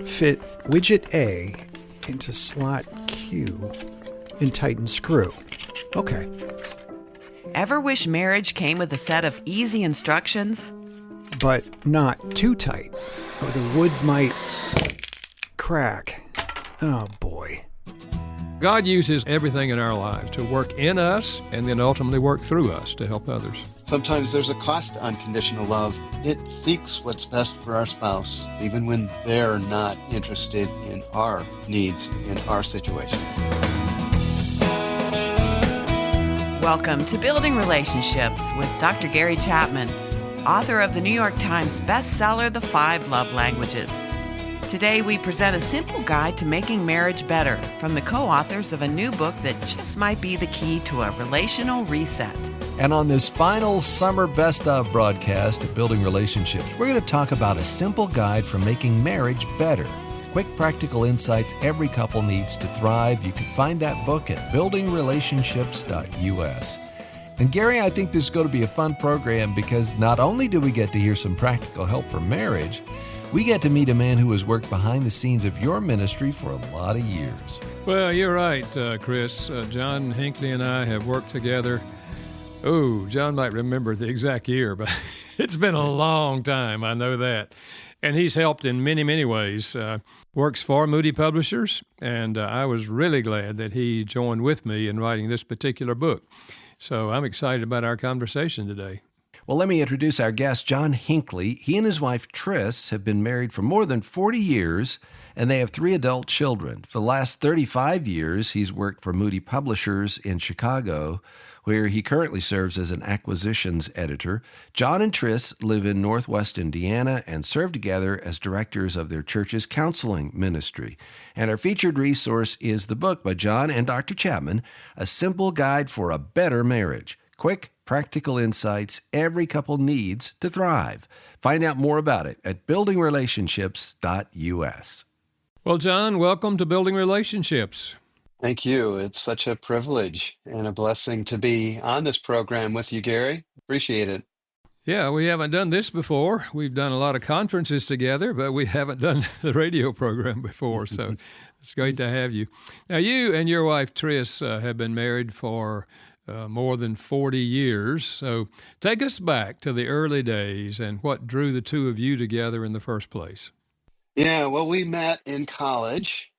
Fit widget A into slot Q and tighten screw. Okay. Ever wish marriage came with a set of easy instructions? But not too tight, or the wood might crack. Oh boy. God uses everything in our lives to work in us and then ultimately work through us to help others. Sometimes there's a cost to unconditional love. It seeks what's best for our spouse, even when they're not interested in our needs, in our situation. Welcome to Building Relationships with Dr. Gary Chapman, author of the New York Times bestseller, The 5 Love Languages. Today, we present a simple guide to making marriage better from the co-authors of a new book that just might be the key to a relational reset. And on this final summer best of broadcast of Building Relationships, we're going to talk about a simple guide for making marriage better. Quick practical insights every couple needs to thrive. You can find that book at buildingrelationships.us. And Gary, I think this is going to be a fun program because not only do we get to hear some practical help for marriage, we get to meet a man who has worked behind the scenes of your ministry for a lot of years. Well, you're right, Chris. John Hinkley and I have worked together. Oh, John might remember the exact year, but it's been a long time, I know that. And he's helped in many, many ways. Works for Moody Publishers, and I was really glad that he joined with me in writing this particular book. So I'm excited about our conversation today. Well, let me introduce our guest, John Hinkley. He and his wife, Triss, have been married for more than 40 years, and they have 3 adult children. For the last 35 years, he's worked for Moody Publishers in Chicago, where he currently serves as an acquisitions editor. John and Triss live in Northwest Indiana and serve together as directors of their church's counseling ministry. And our featured resource is the book by John and Dr. Chapman, A Simple Guide for a Better Marriage. Quick, practical insights every couple needs to thrive. Find out more about it at buildingrelationships.us. Well, John, welcome to Building Relationships. Thank you. It's such a privilege and a blessing to be on this program with you, Gary. Appreciate it. Yeah, we haven't done this before. We've done a lot of conferences together, but we haven't done the radio program before, so it's great to have you. Now, you and your wife, Triss, have been married for more than 40 years. So take us back to the early days and what drew the two of you together in the first place. Yeah, well, we met in college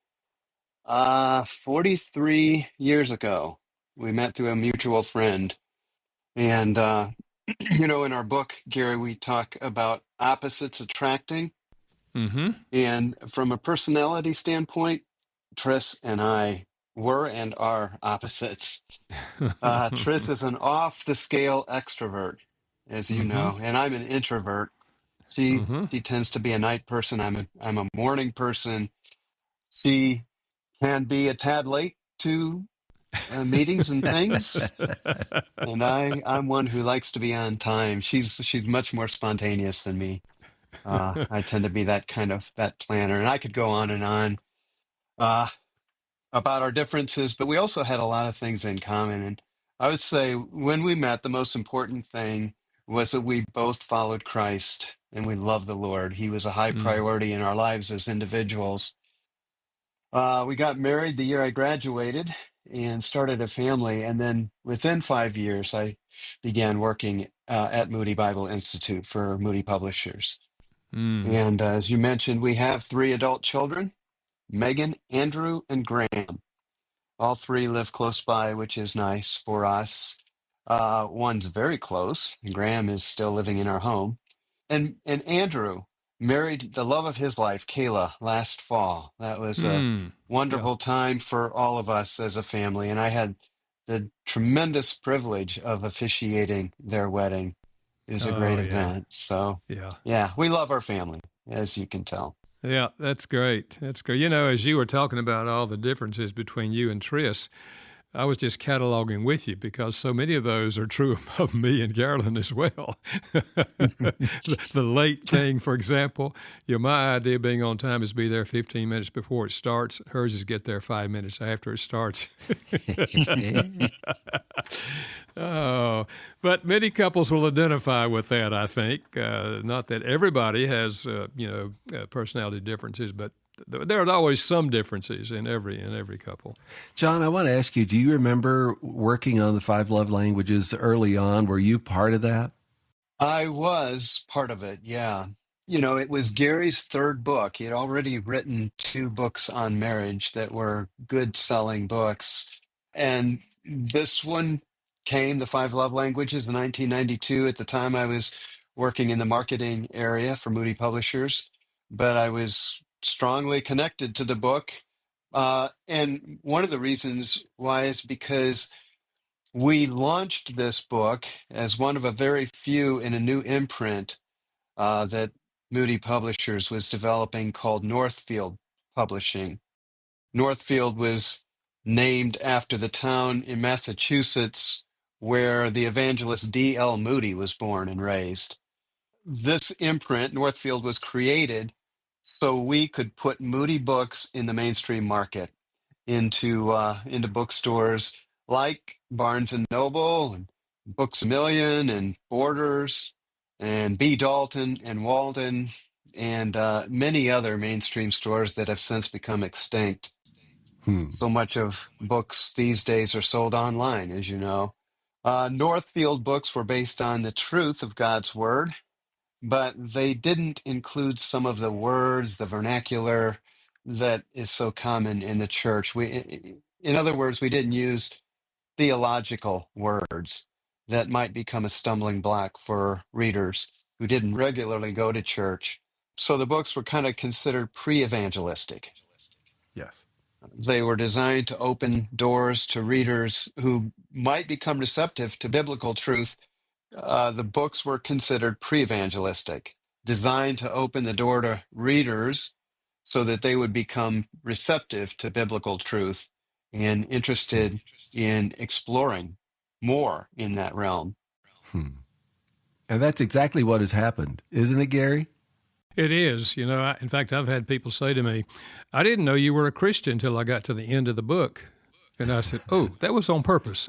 43 years ago. We met through a mutual friend. And, in our book, Gary, we talk about opposites attracting. Mm-hmm. And from a personality standpoint, Triss and I were and are opposites. Triss is an off-the-scale extrovert, as you know, and I'm an introvert. She tends to be a night person. I'm a morning person. She can be a tad late to meetings and things, and I'm one who likes to be on time. She's much more spontaneous than me. I tend to be that planner, and I could go on and on about our differences, but we also had a lot of things in common. And I would say when we met, the most important thing was that we both followed Christ and we loved the Lord. He was a high priority in our lives as individuals. We got married the year I graduated and started a family. And then within 5 years, I began working at Moody Bible Institute for Moody Publishers. And as you mentioned, we have 3 adult children, Megan, Andrew, and Graham. All 3 live close by, which is nice for us. One's very close. Graham is still living in our home. And Andrew married the love of his life, Kayla, last fall. That was a wonderful time for all of us as a family. And I had the tremendous privilege of officiating their wedding. It was a great event. So, yeah, we love our family, as you can tell. Yeah, that's great. That's great. As you were talking about all the differences between you and Triss, I was just cataloging with you because so many of those are true of me and Carolyn as well. The late thing, for example, my idea of being on time is be there 15 minutes before it starts. Hers is get there 5 minutes after it starts. Oh, but many couples will identify with that, I think. Not that everybody has, personality differences, but there are always some differences in every couple. John, I want to ask you, do you remember working on the 5 love languages early on? Were you part of that? I was part of it, yeah. It was Gary's third book. He had already written 2 books on marriage that were good selling books. And this one came, The 5 Love Languages, in 1992. At the time, I was working in the marketing area for Moody Publishers, but I was strongly connected to the book. And one of the reasons why is because we launched this book as one of a very few in a new imprint that Moody Publishers was developing called Northfield Publishing. Northfield was named after the town in Massachusetts where the evangelist D.L. Moody was born and raised. This imprint, Northfield, was created so we could put Moody books in the mainstream market into bookstores like Barnes and Noble and Books A Million and Borders and B. Dalton and Walden and many other mainstream stores that have since become extinct. So much of books these days are sold online, as you know. Northfield books were based on the truth of God's Word, but they didn't include some of the words, the vernacular that is so common in the church. In other words, we didn't use theological words that might become a stumbling block for readers who didn't regularly go to church. So the books were kind of considered pre-evangelistic. Yes. They were designed to open doors to readers who might become receptive to biblical truth. The books were considered pre-evangelistic, designed to open the door to readers so that they would become receptive to biblical truth and interested in exploring more in that realm. And that's exactly what has happened, isn't it, Gary? It is. In fact, I've had people say to me, I didn't know you were a Christian until I got to the end of the book. And I said, oh, that was on purpose.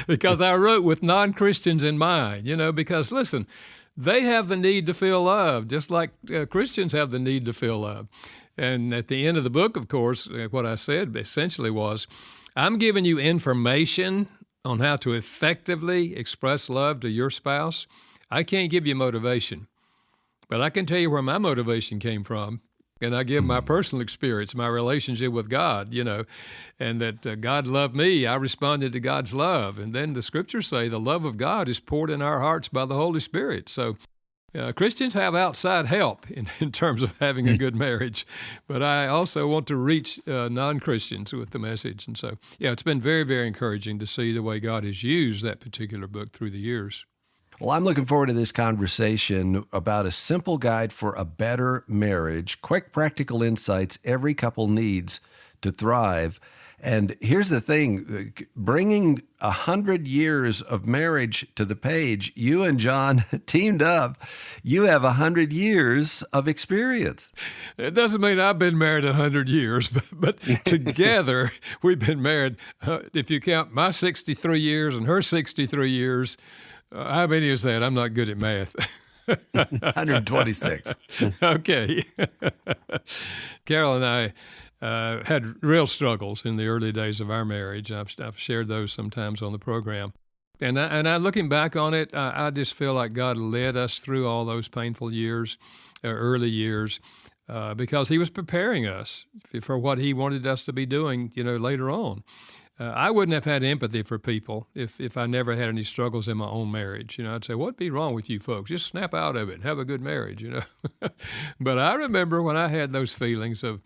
Because I wrote with non-Christians in mind, because listen, they have the need to feel loved, just like Christians have the need to feel loved. And at the end of the book, of course, what I said essentially was, I'm giving you information on how to effectively express love to your spouse. I can't give you motivation, but I can tell you where my motivation came from. And I give my personal experience, my relationship with God, and that God loved me. I responded to God's love. And then the scriptures say the love of God is poured in our hearts by the Holy Spirit. So Christians have outside help in terms of having a good marriage. But I also want to reach non-Christians with the message. And so, it's been very, very encouraging to see the way God has used that particular book through the years. Well, I'm looking forward to this conversation about a simple guide for a better marriage, quick practical insights every couple needs to thrive. And here's the thing, bringing 100 years of marriage to the page, you and John teamed up. You have 100 years of experience. It doesn't mean I've been married 100 years, but together we've been married, if you count my 63 years and her 63 years, how many is that? I'm not good at math. 126. Okay. Carol and I had real struggles in the early days of our marriage. I've shared those sometimes on the program. And I looking back on it, I just feel like God led us through all those painful years, early years, because he was preparing us for what he wanted us to be doing, later on. I wouldn't have had empathy for people if I never had any struggles in my own marriage. I'd say, what'd be wrong with you folks? Just snap out of it and have a good marriage, But I remember when I had those feelings of,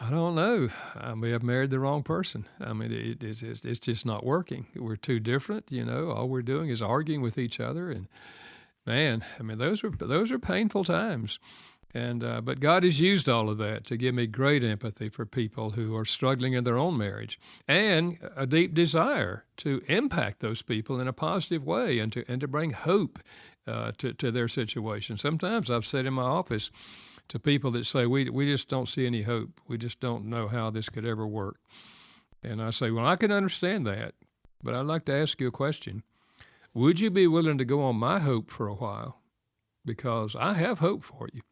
I don't know, I may have married the wrong person. I mean, it's just not working. We're too different, All we're doing is arguing with each other. And man, I mean, those are painful times. And but God has used all of that to give me great empathy for people who are struggling in their own marriage, and a deep desire to impact those people in a positive way, and to bring hope to their situation. Sometimes I've said in my office to people that say, we just don't see any hope. We just don't know how this could ever work. And I say, well, I can understand that, but I'd like to ask you a question. Would you be willing to go on my hope for a while? Because I have hope for you.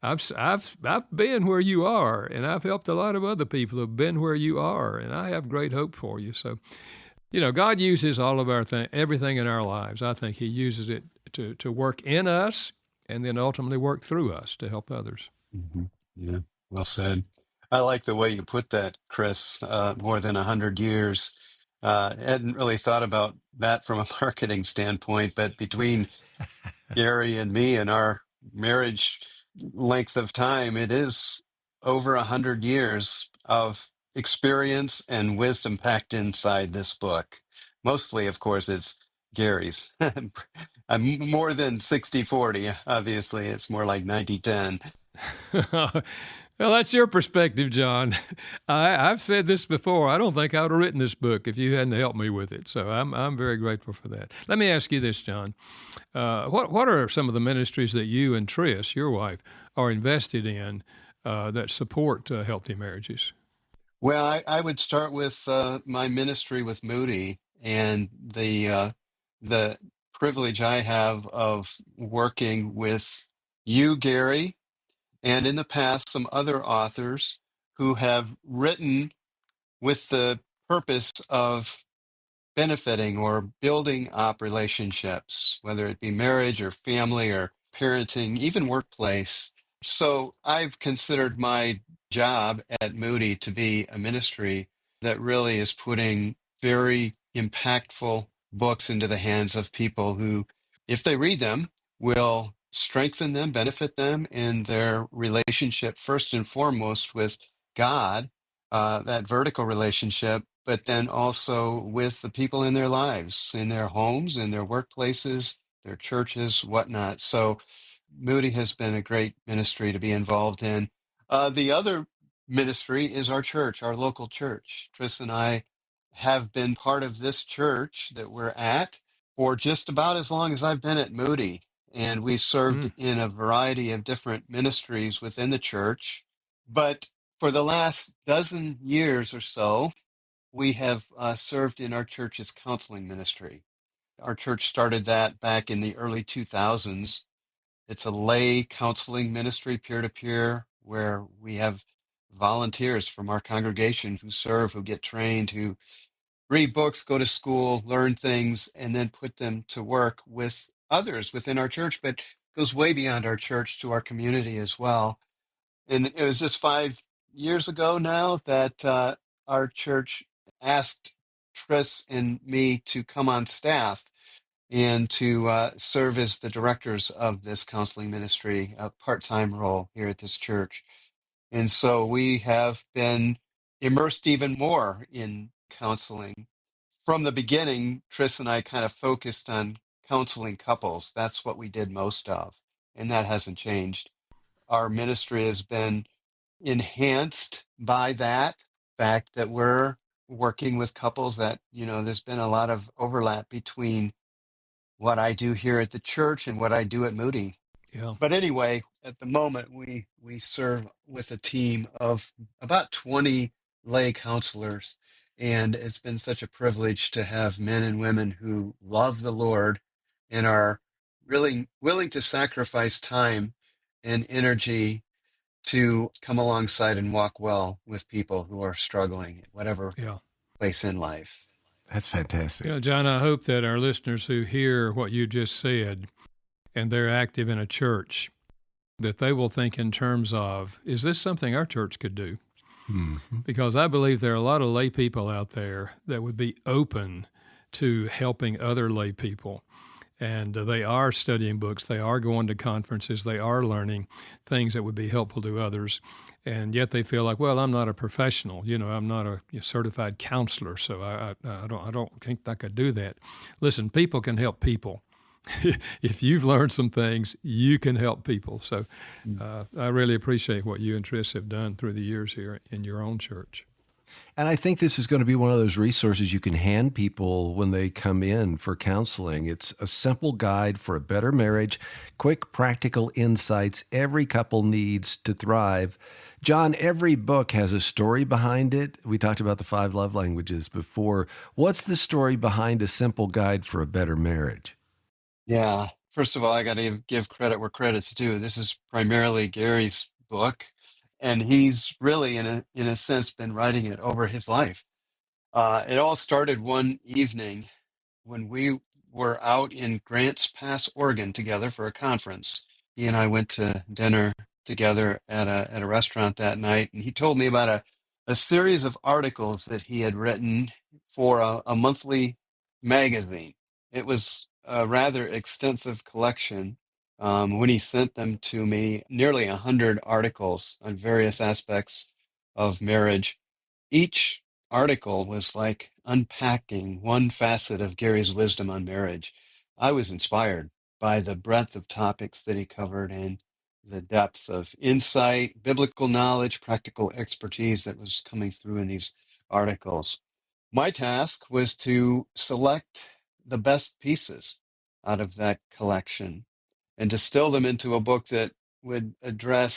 I've been where you are, and I've helped a lot of other people who've been where you are, and I have great hope for you. So, God uses all of everything in our lives. I think He uses it to work in us, and then ultimately work through us to help others. Hmm. Yeah, well said. I like the way you put that, Chris. More than 100 years. Hadn't really thought about that from a marketing standpoint, but between Gary and me and our marriage length of time, it is over 100 years of experience and wisdom packed inside this book. Mostly, of course, it's Gary's. I'm more than 60-40. Obviously. It's more like 90-10. Well, that's your perspective, John. I've said this before. I don't think I would have written this book if you hadn't helped me with it. So I'm very grateful for that. Let me ask you this, John. What are some of the ministries that you and Triss, your wife, are invested in that support healthy marriages? Well, I would start with my ministry with Moody and the privilege I have of working with you, Gary, and in the past, some other authors who have written with the purpose of benefiting or building up relationships, whether it be marriage or family or parenting, even workplace. So I've considered my job at Moody to be a ministry that really is putting very impactful books into the hands of people who, if they read them, will strengthen them, benefit them in their relationship, first and foremost with God, that vertical relationship, but then also with the people in their lives, in their homes, in their workplaces, their churches, whatnot. So Moody has been a great ministry to be involved in. The other ministry is our church, our local church. Tris and I have been part of this church that we're at for just about as long as I've been at Moody. And we served in a variety of different ministries within the church. But for the last dozen years or so, we have served in our church's counseling ministry. Our church started that back in the early 2000s. It's a lay counseling ministry, peer to peer, where we have volunteers from our congregation who serve, who get trained, who read books, go to school, learn things, and then put them to work with others within our church, but goes way beyond our church to our community as well. And it was just 5 years ago now that our church asked Tris and me to come on staff and to serve as the directors of this counseling ministry, a part-time role here at this church. And so we have been immersed even more in counseling. From the beginning, Tris and I kind of focused on counseling couples. That's what we did most of, and that hasn't changed. Our ministry has been enhanced by that fact that we're working with couples that, there's been a lot of overlap between what I do here at the church and what I do at Moody. Yeah. But anyway, at the moment, we serve with a team of about 20 lay counselors, and it's been such a privilege to have men and women who love the Lord and are really willing to sacrifice time and energy to come alongside and walk well with people who are struggling at whatever Yeah. place in life. That's fantastic. John, I hope that our listeners who hear what you just said and they're active in a church, that they will think in terms of, is this something our church could do? Mm-hmm. Because I believe there are a lot of lay people out there that would be open to helping other lay people. And they are studying books, they are going to conferences, they are learning things that would be helpful to others. And yet they feel like, well, I'm not a professional, I'm not a certified counselor, so I don't think I could do that. Listen, people can help people. if you've learned some things, you can help people. So I really appreciate what you and Tris have done through the years here in your own church. And I think this is going to be one of those resources you can hand people when they come in for counseling. It's a simple guide for a better marriage, quick, practical insights every couple needs to thrive. John, every book has a story behind it. We talked about the 5 love languages before. What's the story behind a simple guide for a better marriage? Yeah. First of all, I got to give credit where credit's due. This is primarily Gary's book, and he's really, in a sense, been writing it over his life. It all started one evening when we were out in Grants Pass, Oregon, together for a conference. He and I went to dinner together at a restaurant that night, and he told me about a series of articles that he had written for a monthly magazine. It was a rather extensive collection. When he sent them to me, nearly 100 articles on various aspects of marriage. Each article was like unpacking one facet of Gary's wisdom on marriage. I was inspired by the breadth of topics that he covered and the depth of insight, biblical knowledge, practical expertise that was coming through in these articles. My task was to select the best pieces out of that collection and distill them into a book that would address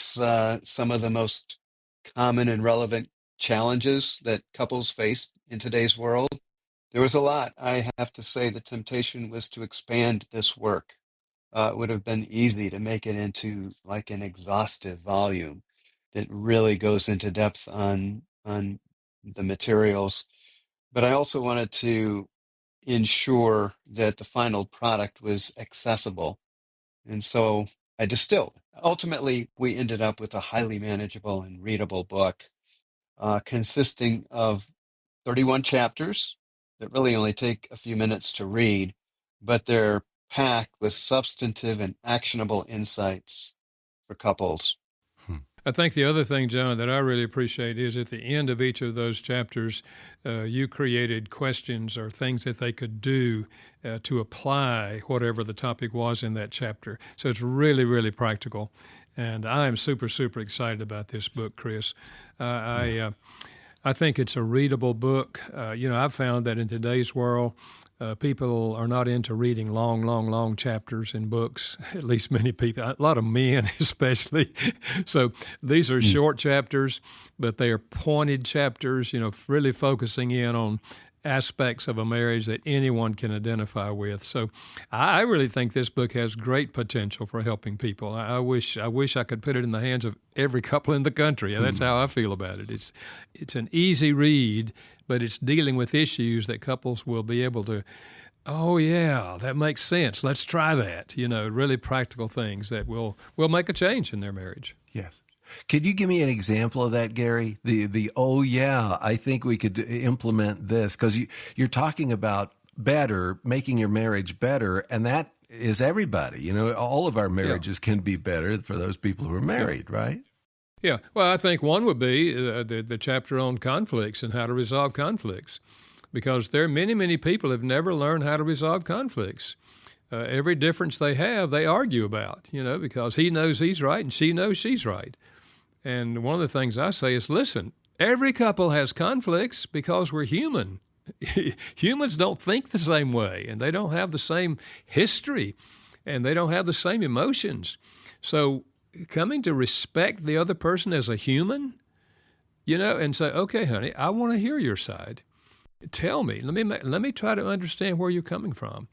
some of the most common and relevant challenges that couples face in today's world. There was a lot. I have to say the temptation was to expand this work. It would have been easy to make it into like an exhaustive volume that really goes into depth on the materials. But I also wanted to ensure that the final product was accessible. And so I distilled. Ultimately, we ended up with a highly manageable and readable book consisting of 31 chapters that really only take a few minutes to read, but they're packed with substantive and actionable insights for couples. I think the other thing, John, that I really appreciate is at the end of each of those chapters, you created questions or things that they could do to apply whatever the topic was in that chapter. So it's really, really practical. And I'm super, super excited about this book, Chris. I think it's a readable book. I've found that in today's world, people are not into reading long chapters in books, at least many people, a lot of men especially. So these are short chapters, but they are pointed chapters, really focusing in on aspects of a marriage that anyone can identify with. So I really think this book has great potential for helping people. I wish I could put it in the hands of every couple in the country. That's how I feel about it. It's an easy read, but it's dealing with issues that couples will be able to, oh yeah, that makes sense. Let's try that. Really practical things that will make a change in their marriage. Yes. Could you give me an example of that, Gary? The oh yeah, I think we could implement this, because you're talking about better, making your marriage better, and that is everybody. All of our marriages can be better for those people who are married, right? Yeah. Well, I think one would be the chapter on conflicts and how to resolve conflicts, because there are many people have never learned how to resolve conflicts. Every difference they have, they argue about, because he knows he's right and she knows she's right. And one of the things I say is, listen, every couple has conflicts because we're human. Humans don't think the same way, and they don't have the same history, and they don't have the same emotions. So coming to respect the other person as a human, and say, okay, honey, I want to hear your side. Tell me, let me try to understand where you're coming from.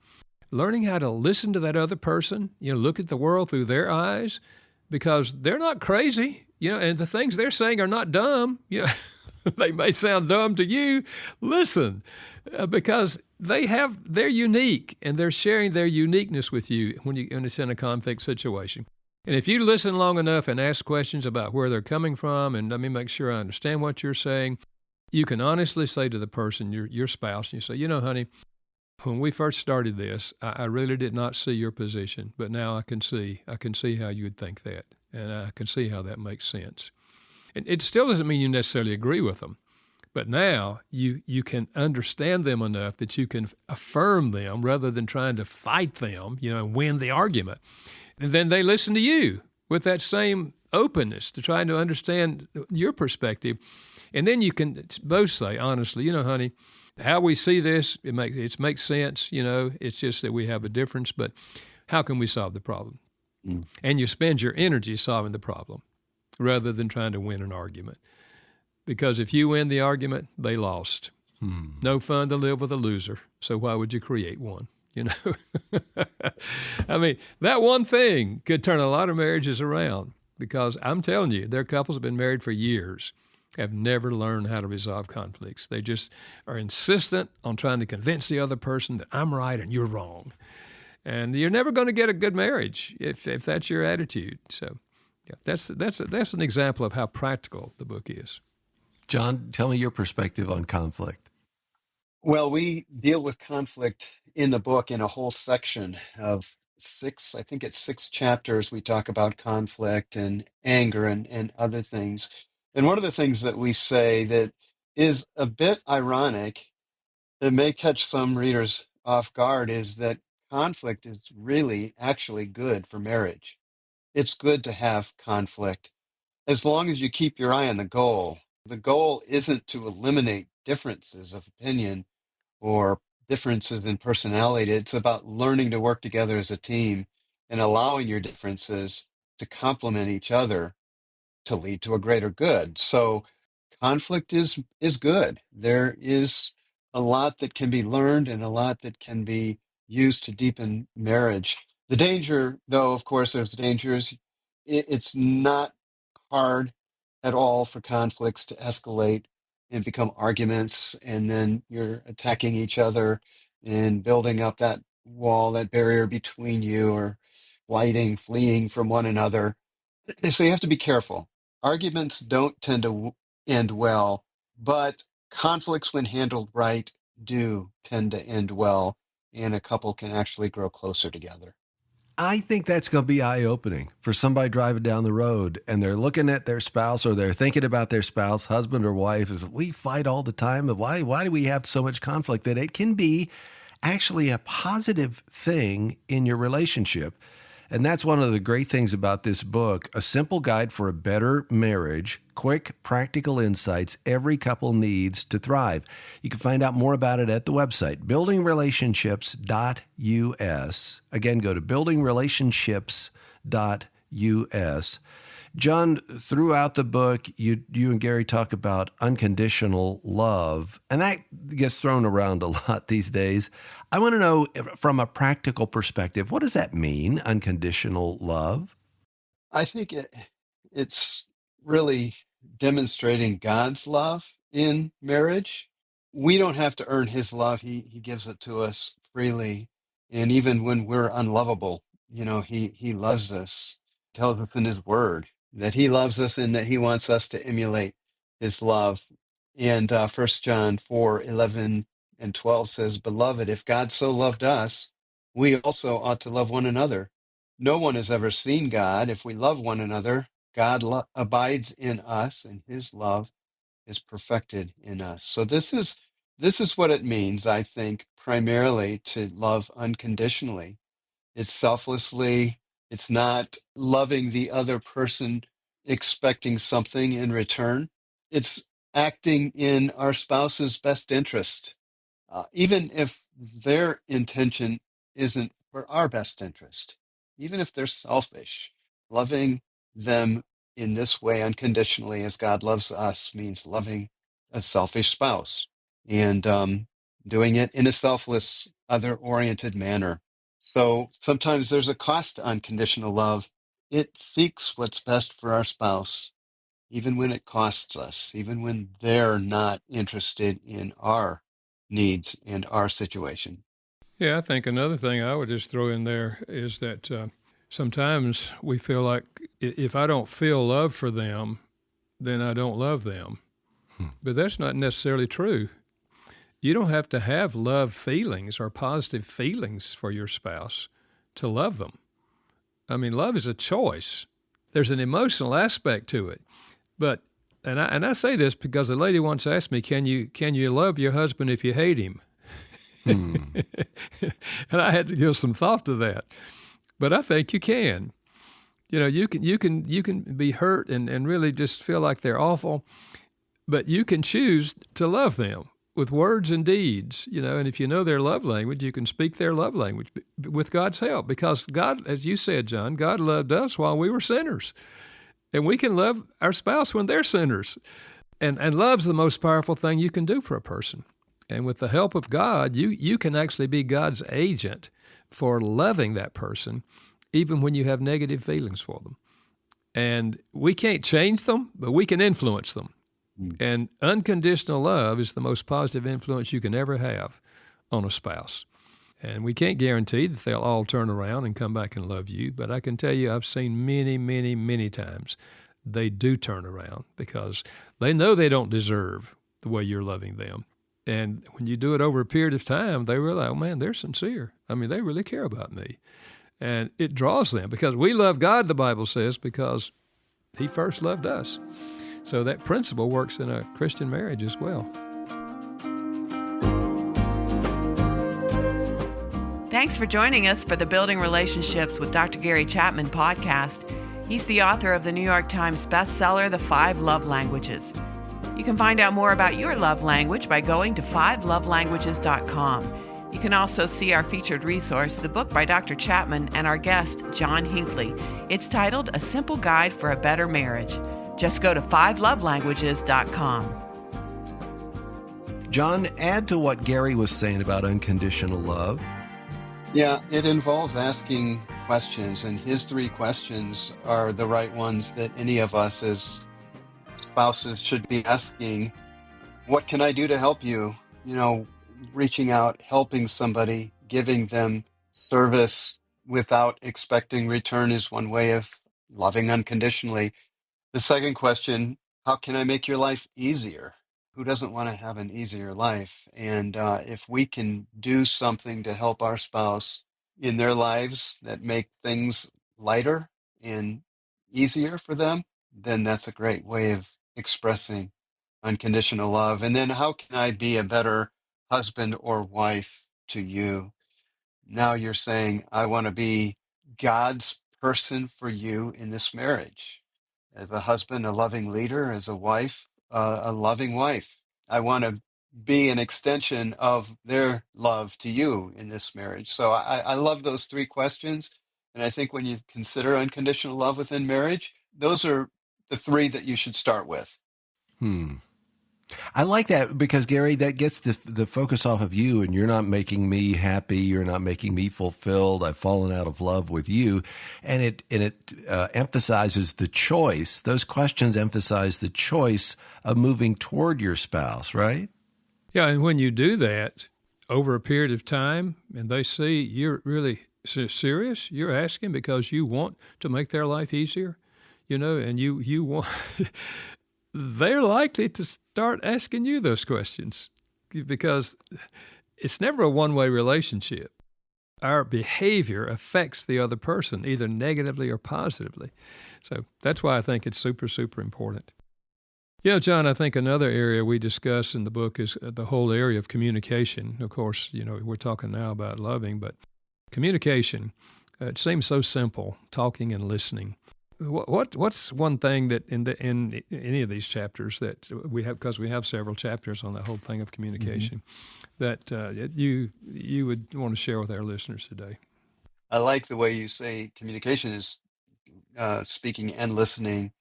Learning how to listen to that other person, look at the world through their eyes, because they're not crazy. And the things they're saying are not dumb. They may sound dumb to you. Listen, because they're unique, and they're sharing their uniqueness with you when it's in a conflict situation. And if you listen long enough and ask questions about where they're coming from, and let me make sure I understand what you're saying, you can honestly say to the person, your spouse, and you say, honey, when we first started this, I really did not see your position, but now I can see how you would think that. And I can see how that makes sense. And it still doesn't mean you necessarily agree with them, But now you can understand them enough that you can affirm them rather than trying to fight them, and win the argument. And then they listen to you with that same openness to trying to understand your perspective. And then you can both say, honestly, honey, how we see this, it makes sense, it's just that we have a difference, but how can we solve the problem? Mm. And you spend your energy solving the problem rather than trying to win an argument. Because if you win the argument, they lost. No fun to live with a loser, so why would you create one? I mean, that one thing could turn a lot of marriages around, because I'm telling you, there are couples have been married for years, have never learned how to resolve conflicts. They just are insistent on trying to convince the other person that I'm right and you're wrong. And you're never going to get a good marriage if that's your attitude. So yeah, that's an example of how practical the book is. John, tell me your perspective on conflict. Well, we deal with conflict in the book in a whole section of I think it's 6 chapters. We talk about conflict and anger and other things. And one of the things that we say that is a bit ironic, that may catch some readers off guard, is that conflict is really actually good for marriage. It's good to have conflict as long as you keep your eye on the goal. The goal isn't to eliminate differences of opinion or differences in personality. It's about learning to work together as a team and allowing your differences to complement each other to lead to a greater good. So conflict is good. There is a lot that can be learned and a lot that can be used to deepen marriage. The danger, though, of course, there's dangers. It's not hard at all for conflicts to escalate and become arguments, and then you're attacking each other and building up that wall, that barrier between you, or fleeing from one another. So you have to be careful. Arguments don't tend to end well, but conflicts, when handled right, do tend to end well, and a couple can actually grow closer together. I think that's going to be eye-opening for somebody driving down the road and they're looking at their spouse, or they're thinking about their spouse, husband or wife. Is we fight all the time, but why do we have so much conflict? That it can be actually a positive thing in your relationship. And that's one of the great things about this book, A Simple Guide for a Better Marriage, quick, practical insights every couple needs to thrive. You can find out more about it at the website, buildingrelationships.us. Again, go to buildingrelationships.us. John, throughout the book, you and Gary talk about unconditional love, and that gets thrown around a lot these days. I want to know, from a practical perspective, what does that mean, unconditional love? I think it's really demonstrating God's love in marriage. We don't have to earn his love. He gives it to us freely. And even when we're unlovable, he loves us, tells us in his word that he loves us and that he wants us to emulate his love. And 1 John 4:11-12 says, "Beloved, if God so loved us, we also ought to love one another. No one has ever seen God. If we love one another, God abides in us, and his love is perfected in us." So this is what it means, I think, primarily to love unconditionally. It's selflessly. It's not loving the other person expecting something in return. It's acting in our spouse's best interest, even if their intention isn't for our best interest, even if they're selfish. Loving them in this way unconditionally as God loves us means loving a selfish spouse, and doing it in a selfless, other-oriented manner. So sometimes there's a cost to unconditional love. It seeks what's best for our spouse, even when it costs us, even when they're not interested in our needs and our situation. Yeah, I think another thing I would just throw in there is that sometimes we feel like if I don't feel love for them, then I don't love them. But that's not necessarily true. You don't have to have love feelings or positive feelings for your spouse to love them. I mean, love is a choice. There's an emotional aspect to it. But And I say this because a lady once asked me, can you love your husband if you hate him? And I had to give some thought to that. But I think you can. You can be hurt and really just feel like they're awful, but you can choose to love them with words and deeds, and if you know their love language, you can speak their love language with God's help, because God, as you said, John, God loved us while we were sinners, and we can love our spouse when they're sinners. And love's the most powerful thing you can do for a person. And with the help of God, you can actually be God's agent for loving that person, even when you have negative feelings for them. And we can't change them, but we can influence them. And unconditional love is the most positive influence you can ever have on a spouse. And we can't guarantee that they'll all turn around and come back and love you, but I can tell you I've seen many, many, many times they do turn around because they know they don't deserve the way you're loving them. And when you do it over a period of time, they realize, oh man, they're sincere. I mean, they really care about me. And it draws them because we love God, the Bible says, because He first loved us. So that principle works in a Christian marriage as well. Thanks for joining us for the Building Relationships with Dr. Gary Chapman podcast. He's the author of the New York Times bestseller, The 5 Love Languages. You can find out more about your love language by going to 5lovelanguages.com. You can also see our featured resource, the book by Dr. Chapman and our guest, John Hinkley. It's titled A Simple Guide for a Better Marriage. Just go to 5lovelanguages.com. John, add to what Gary was saying about unconditional love. Yeah, it involves asking questions, and his 3 questions are the right ones that any of us as spouses should be asking. What can I do to help you? Reaching out, helping somebody, giving them service without expecting return is one way of loving unconditionally. The second question, how can I make your life easier? Who doesn't want to have an easier life? And if we can do something to help our spouse in their lives that make things lighter and easier for them, then that's a great way of expressing unconditional love. And then how can I be a better husband or wife to you? Now you're saying, I want to be God's person for you in this marriage. As a husband, a loving leader; as a wife, a loving wife. I want to be an extension of their love to you in this marriage. So I love those 3 questions. And I think when you consider unconditional love within marriage, those are the 3 that you should start with. I like that because, Gary, that gets the focus off of you, and you're not making me happy. You're not making me fulfilled. I've fallen out of love with you. And it emphasizes the choice. Those questions emphasize the choice of moving toward your spouse, right? Yeah, and when you do that over a period of time and they see you're really serious, you're asking because you want to make their life easier, and you want... they're likely to start asking you those questions because it's never a one-way relationship. Our behavior affects the other person, either negatively or positively. So that's why I think it's super, super important. John, I think another area we discuss in the book is the whole area of communication. Of course, we're talking now about loving, but communication, it seems so simple, talking and listening. What's one thing that in any of these chapters that we have, because we have several chapters on the whole thing of communication, that you would want to share with our listeners today? I like the way you say communication is speaking and listening.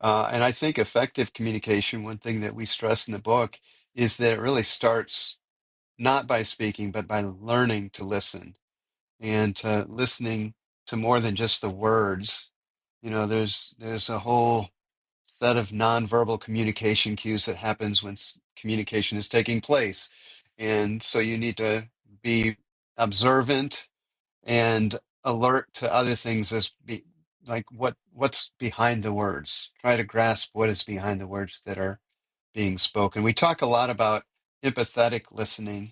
And I think effective communication, one thing that we stress in the book, is that it really starts not by speaking, but by learning to listen and listening to more than just the words. There's a whole set of nonverbal communication cues that happens when communication is taking place. And so you need to be observant and alert to other things like what's behind the words. Try to grasp what is behind the words that are being spoken. We talk a lot about empathetic listening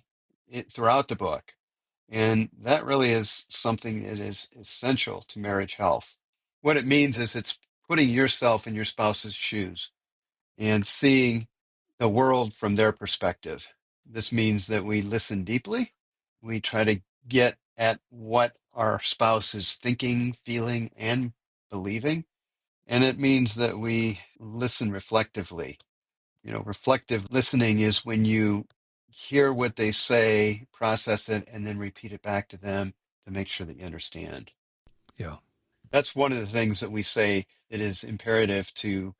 throughout the book, and that really is something that is essential to marriage health. What it means is it's putting yourself in your spouse's shoes and seeing the world from their perspective. This means that we listen deeply. We try to get at what our spouse is thinking, feeling, and believing. And it means that we listen reflectively. Reflective listening is when you hear what they say, process it, and then repeat it back to them to make sure that you understand. Yeah. That's one of the things that we say that is imperative to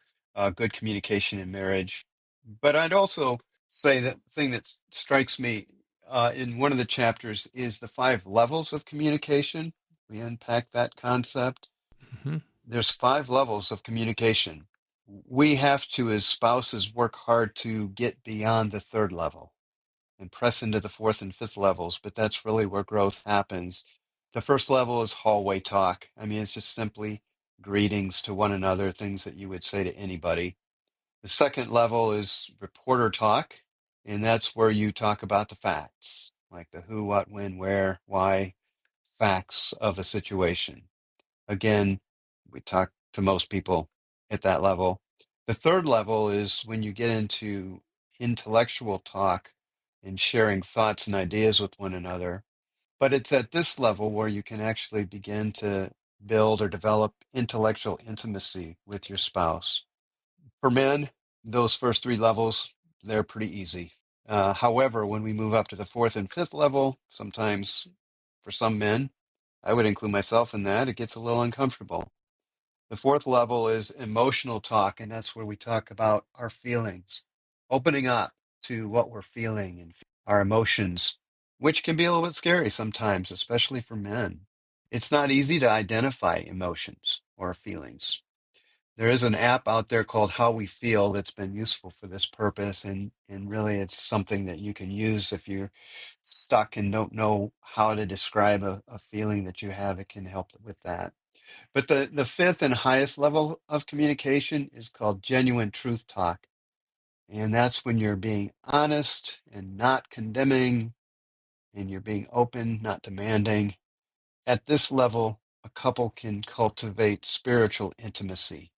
good communication in marriage. But I'd also say that thing that strikes me in one of the chapters is the 5 levels of communication. We unpack that concept. Hmm. There's 5 levels of communication. We have to, as spouses, work hard to get beyond the 3rd level and press into the 4th and 5th levels, but that's really where growth happens. The first level is hallway talk. I mean, it's just simply greetings to one another, things that you would say to anybody. The second level is reporter talk, and that's where you talk about the facts, like the who, what, when, where, why, facts of a situation. Again, we talk to most people at that level. The third level is when you get into intellectual talk and sharing thoughts and ideas with one another. But it's at this level where you can actually begin to build or develop intellectual intimacy with your spouse. For men, those first 3 levels, they're pretty easy. However, when we move up to the 4th and 5th level, sometimes for some men, I would include myself in that, it gets a little uncomfortable. The 4th level is emotional talk, and that's where we talk about our feelings, opening up to what we're feeling and our emotions, which can be a little bit scary sometimes, especially for men. It's not easy to identify emotions or feelings. There is an app out there called How We Feel that's been useful for this purpose, and really it's something that you can use if you're stuck and don't know how to describe a feeling that you have. It can help with that. But the fifth and highest level of communication is called genuine truth talk. And that's when you're being honest and not condemning, and you're being open, not demanding. At this level, a couple can cultivate spiritual intimacy.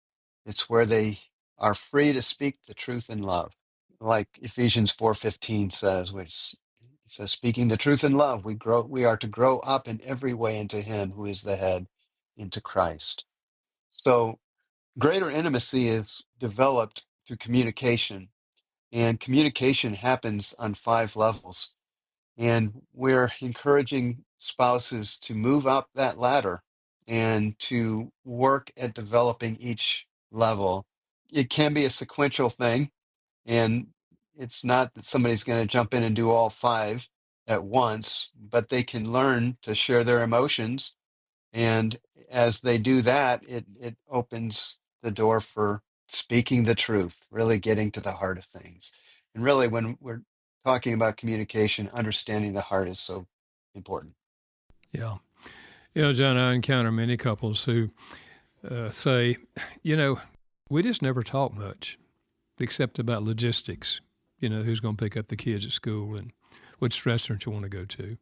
It's where they are free to speak the truth in love. Like Ephesians 4:15 says, which it says, speaking the truth in love, we are to grow up in every way into him who is the head, into Christ. So greater intimacy is developed through communication, and communication happens on 5 levels. And we're encouraging spouses to move up that ladder and to work at developing each level. It can be a sequential thing, and it's not that somebody's going to jump in and do all 5 at once, but they can learn to share their emotions, and as they do that, it opens the door for speaking the truth, really getting to the heart of things. And really, when we're talking about communication, understanding the heart is so important. Yeah. John, I encounter many couples who say, we just never talk much except about logistics. Who's going to pick up the kids at school and which restaurant you want to go to.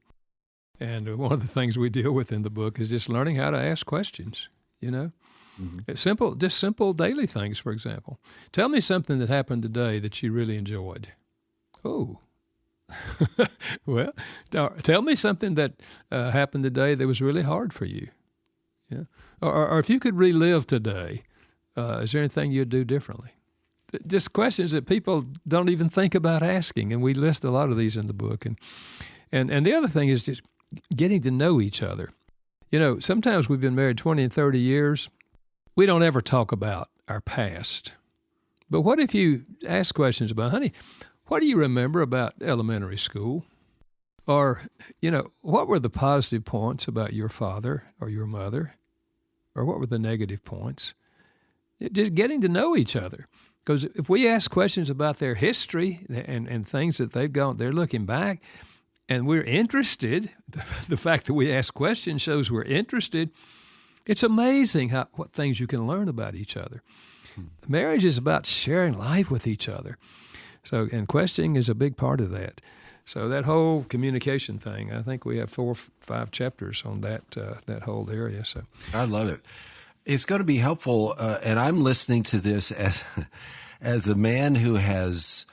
And one of the things we deal with in the book is just learning how to ask questions, It's just simple daily things, for example. Tell me something that happened today that you really enjoyed. Oh, well, tell me something that happened today that was really hard for you. Yeah. Or if you could relive today, is there anything you'd do differently? Just questions that people don't even think about asking, and we list a lot of these in the book. And the other thing is just getting to know each other. Sometimes we've been married 20 and 30 years. We don't ever talk about our past. But what if you ask questions about, honey, what do you remember about elementary school? Or, what were the positive points about your father or your mother? Or what were the negative points? Just getting to know each other. Because if we ask questions about their history and things that they're looking back, and we're interested, the fact that we ask questions shows we're interested. It's amazing what things you can learn about each other. Marriage is about sharing life with each other. So, and questioning is a big part of that. So that whole communication thing, I think we have 4 or 5 chapters on that whole area. So I love it. It's going to be helpful, and I'm listening to this as a man who has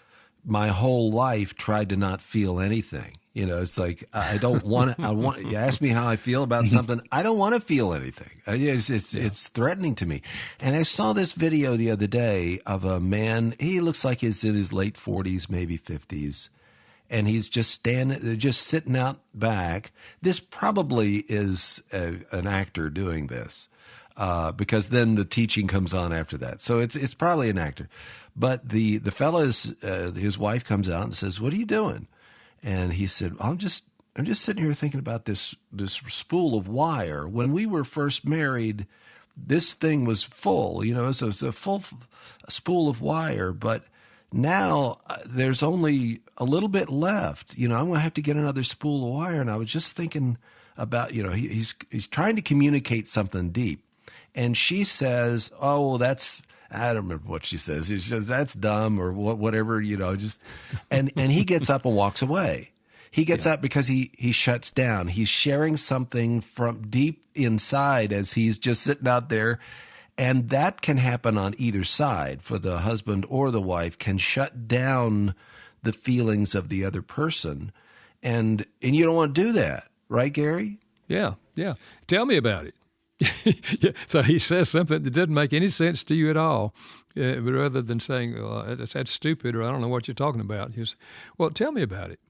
my whole life tried to not feel anything. You know, it's like I don't want to. You ask me how I feel about something. I don't want to feel anything. It's threatening to me. And I saw this video the other day of a man. He looks like he's in his late 40s, maybe 50s, and he's just sitting out back. This probably is an actor doing this. Because then the teaching comes on after that. So it's probably an actor. But the fellow his wife comes out and says, "What are you doing?" And he said, I'm just sitting here thinking about this spool of wire. When we were first married, this thing was full, it was a full spool of wire, but now there's only a little bit left. I'm going to have to get another spool of wire. And I was just thinking about, he's trying to communicate something deep. And she says, "Oh, I don't remember what she says. She says, that's dumb," or whatever, and he gets up and walks away. He gets up because he shuts down. He's sharing something from deep inside as he's just sitting out there. And that can happen on either side, for the husband or the wife can shut down the feelings of the other person. And you don't want to do that, right, Gary? Yeah. Tell me about it. Yeah. So he says something that doesn't make any sense to you at all, but rather than saying, "Well, that's stupid," or "I don't know what you're talking about," he says, "Well, tell me about it."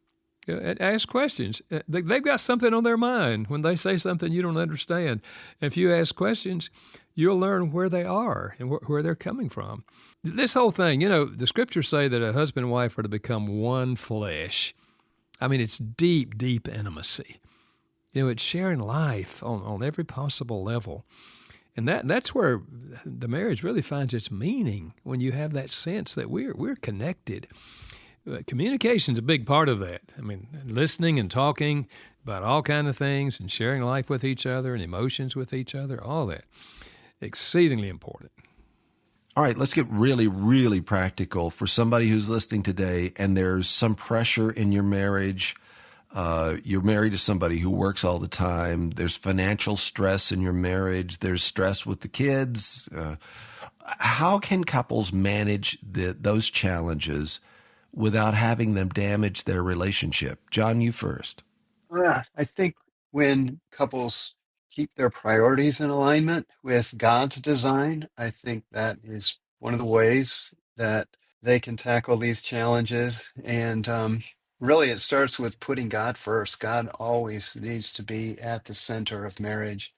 Ask questions. They've got something on their mind when they say something you don't understand. If you ask questions, you'll learn where they are and where they're coming from. This whole thing, the scriptures say that a husband and wife are to become one flesh. I mean, it's deep, deep intimacy. It's sharing life on every possible level. And that's where the marriage really finds its meaning, when you have that sense that we're connected. Communication's a big part of that. I mean, listening and talking about all kinds of things and sharing life with each other and emotions with each other, all that. Exceedingly important. All right, let's get really, really practical for somebody who's listening today and there's some pressure in your marriage. You're married to somebody who works all the time. There's financial stress in your marriage. There's stress with the kids. How can couples manage those challenges without having them damage their relationship? John, you first. Yeah, I think when couples keep their priorities in alignment with God's design, I think that is one of the ways that they can tackle these challenges. And really, it starts with putting God first. God always needs to be at the center of marriage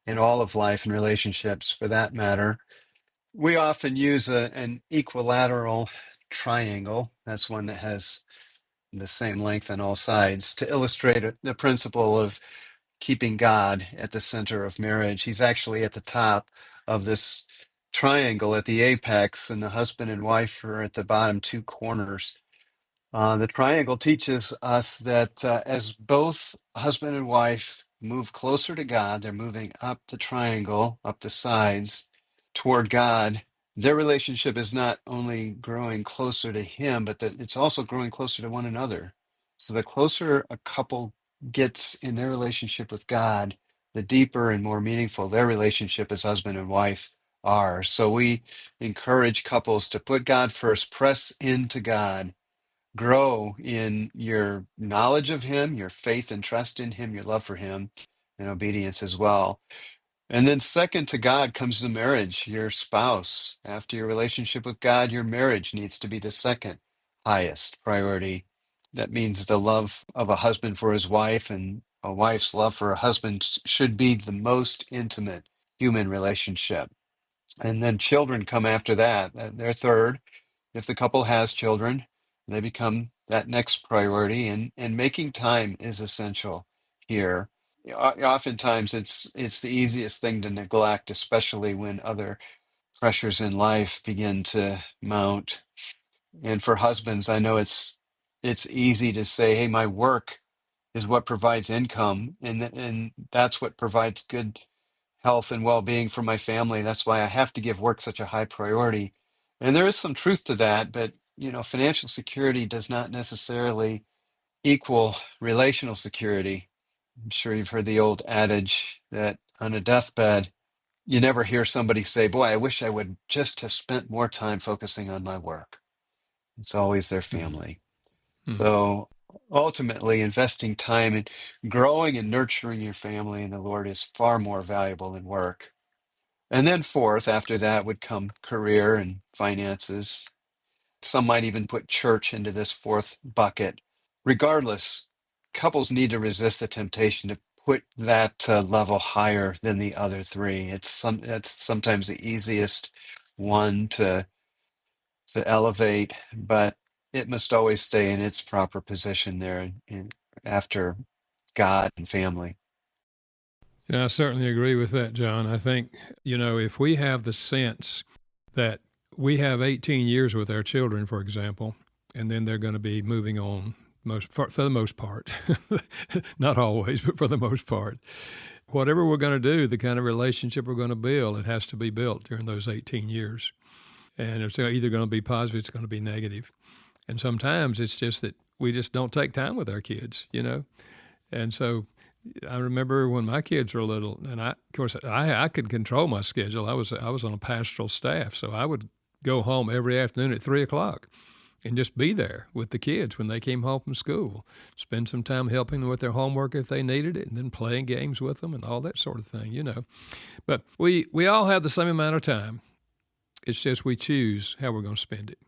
and all of life and relationships, for that matter. We often use an equilateral triangle. That's one that has the same length on all sides to illustrate the principle of keeping God at the center of marriage. He's actually at the top of this triangle at the apex, and the husband and wife are at the bottom two corners. The triangle teaches us that as both husband and wife move closer to God, they're moving up the triangle, up the sides toward God. Their relationship is not only growing closer to Him, but that it's also growing closer to one another. So the closer a couple gets in their relationship with God, the deeper and more meaningful their relationship as husband and wife are. So we encourage couples to put God first, press into God, grow in your knowledge of Him, your faith and trust in Him, your love for Him, and obedience as well. And then, second to God comes the marriage, your spouse. After your relationship with God, your marriage needs to be the second highest priority. That means the love of a husband for his wife and a wife's love for a husband should be the most intimate human relationship. And then children come after that. They're third. If the couple has children, they become that next priority, and making time is essential here. Oftentimes it's the easiest thing to neglect, especially when other pressures in life begin to mount. And for husbands, I know it's easy to say, "Hey, my work is what provides income, and that's what provides good health and well-being for my family. That's why I have to give work such a high priority." And there is some truth to that, but financial security does not necessarily equal relational security. I'm sure you've heard the old adage that on a deathbed, you never hear somebody say, boy, I wish I would just have spent more time focusing on my work. It's always their Mm. family. Mm. So ultimately, investing time in growing and nurturing your family in the Lord is far more valuable than work. And then fourth, after that would come career and finances. Some might even put church into this fourth bucket. Regardless, couples need to resist the temptation to put that level higher than the other three. That's sometimes the easiest one to elevate, but it must always stay in its proper position there after God and family. Yeah, I certainly agree with that, John. I think, if we have the sense that we have 18 years with our children, for example, and then they're going to be moving on for the most part, not always, but for the most part. Whatever we're going to do, the kind of relationship we're going to build, it has to be built during those 18 years. And it's either going to be positive, it's going to be negative. And sometimes it's just that we just don't take time with our kids, And so I remember when my kids were little, and of course, I could control my schedule. I was on a pastoral staff, so I would go home every afternoon at 3:00 and just be there with the kids when they came home from school. Spend some time helping them with their homework if they needed it, and then playing games with them and all that sort of thing. But we all have the same amount of time. It's just we choose how we're going to spend it,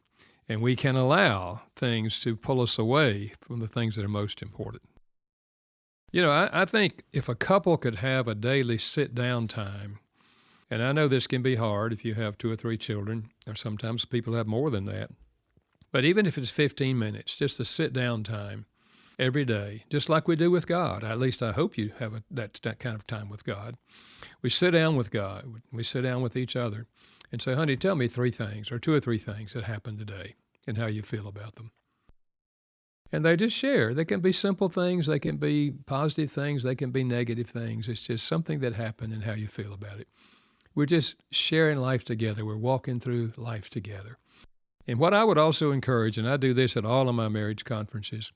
and we can allow things to pull us away from the things that are most important. I think if a couple could have a daily sit-down time, and I know this can be hard if you have 2 or 3 children, or sometimes people have more than that, but even if it's 15 minutes, just a sit-down time every day, just like we do with God. At least I hope you have that kind of time with God. We sit down with God. We sit down with each other and say, honey, tell me 3 things or 2 or 3 things that happened today and how you feel about them. And they just share. They can be simple things. They can be positive things. They can be negative things. It's just something that happened and how you feel about it. We're just sharing life together. We're walking through life together. And what I would also encourage, and I do this at all of my marriage conferences,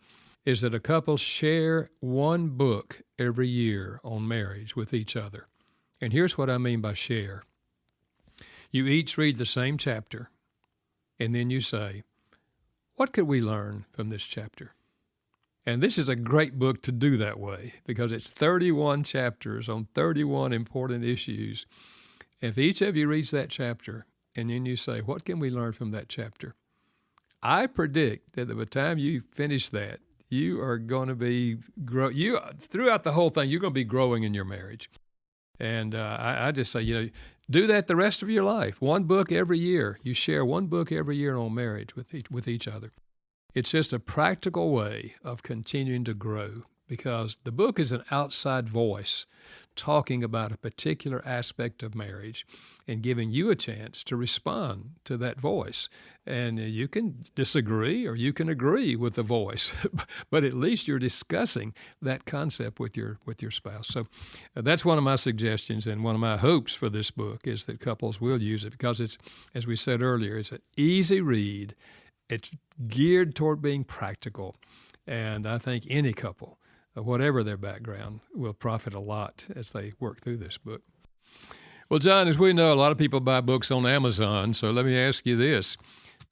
is that a couple share one book every year on marriage with each other. And here's what I mean by share. You each read the same chapter, and then you say, what could we learn from this chapter? And this is a great book to do that way because it's 31 chapters on 31 important issues. If each of you reads that chapter and then you say, what can we learn from that chapter? I predict that by the time you finish that, you are going to be throughout the whole thing, you're going to be growing in your marriage. And I just say, do that the rest of your life. One book every year. You share one book every year on marriage with each other. It's just a practical way of continuing to grow because the book is an outside voice talking about a particular aspect of marriage and giving you a chance to respond to that voice. And you can disagree or you can agree with the voice, but at least you're discussing that concept with your spouse. So that's one of my suggestions and one of my hopes for this book is that couples will use it because it's, as we said earlier, it's an easy read. It's geared toward being practical. And I think any couple, whatever their background, will profit a lot as they work through this book. Well, John, as we know, a lot of people buy books on Amazon. So let me ask you this.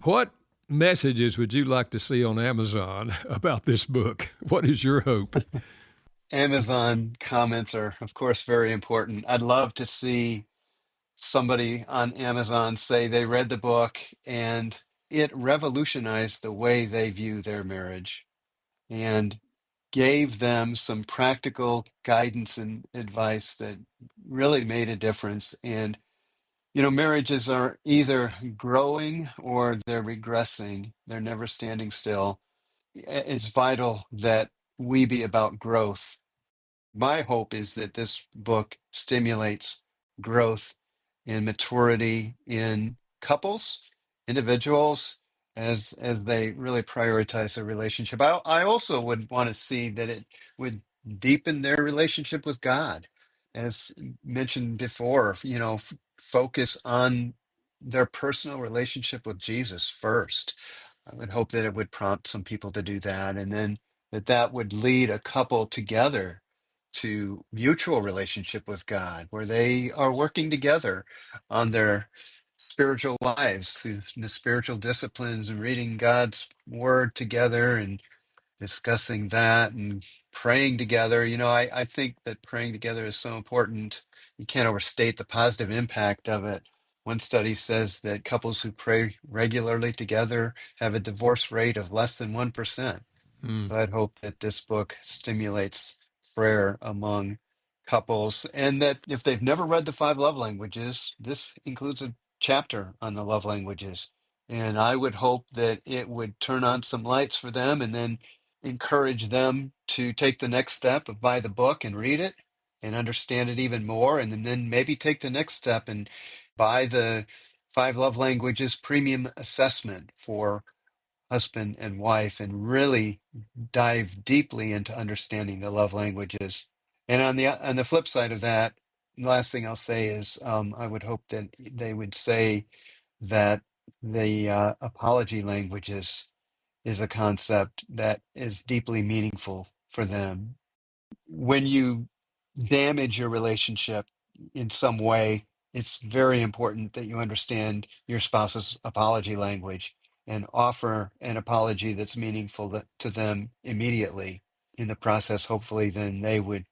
What messages would you like to see on Amazon about this book? What is your hope? Amazon comments are, of course, very important. I'd love to see somebody on Amazon say they read the book and it revolutionized the way they view their marriage and gave them some practical guidance and advice that really made a difference. And, marriages are either growing or they're regressing, they're never standing still. It's vital that we be about growth. My hope is that this book stimulates growth and maturity in couples, individuals, as they really prioritize their relationship. I also would want to see that it would deepen their relationship with God. As mentioned before, focus on their personal relationship with Jesus first. I would hope that it would prompt some people to do that, and then that would lead a couple together to mutual relationship with God, where they are working together on their spiritual lives, through the spiritual disciplines and reading God's word together and discussing that and praying together. I think that praying together is so important. You can't overstate the positive impact of it. One study says that couples who pray regularly together have a divorce rate of less than 1%. Mm. So I'd hope that this book stimulates prayer among couples, and that if they've never read the five love languages, this includes a chapter on the love languages. And I would hope that it would turn on some lights for them and then encourage them to take the next step of buy the book and read it and understand it even more. And then maybe take the next step and buy the five love languages premium assessment for husband and wife and really dive deeply into understanding the love languages. And on the flip side of that, the last thing I'll say is I would hope that they would say that the apology languages is a concept that is deeply meaningful for them. When you damage your relationship in some way, it's very important that you understand your spouse's apology language and offer an apology that's meaningful to them immediately. In the process, hopefully, then they would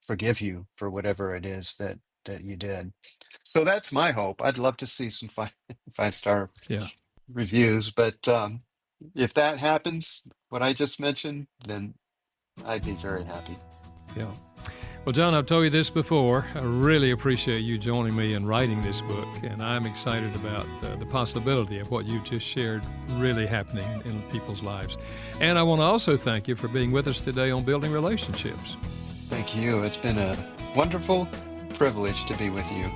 forgive you for whatever it is that you did. So that's my hope. I'd love to see some five-star Yeah. reviews, but if that happens, what I just mentioned, then I'd be very happy. Yeah. Well, John, I've told you this before. I really appreciate you joining me in writing this book, and I'm excited about the possibility of what you just shared really happening in people's lives. And I want to also thank you for being with us today on Building Relationships. Thank you. It's been a wonderful privilege to be with you.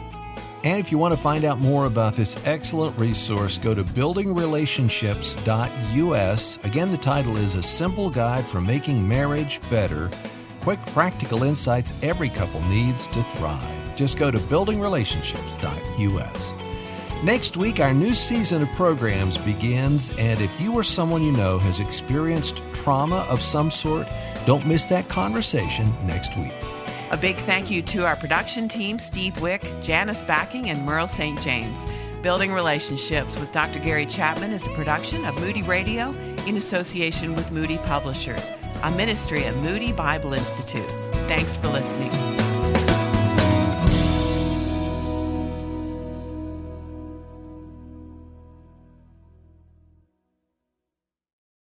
And if you want to find out more about this excellent resource, go to buildingrelationships.us. Again, the title is A Simple Guide for Making Marriage Better. Quick, practical insights every couple needs to thrive. Just go to buildingrelationships.us. Next week, our new season of programs begins, and if you or someone you know has experienced trauma of some sort, don't miss that conversation next week. A big thank you to our production team, Steve Wick, Janice Backing, and Merle St. James. Building Relationships with Dr. Gary Chapman is a production of Moody Radio in association with Moody Publishers, a ministry of Moody Bible Institute. Thanks for listening.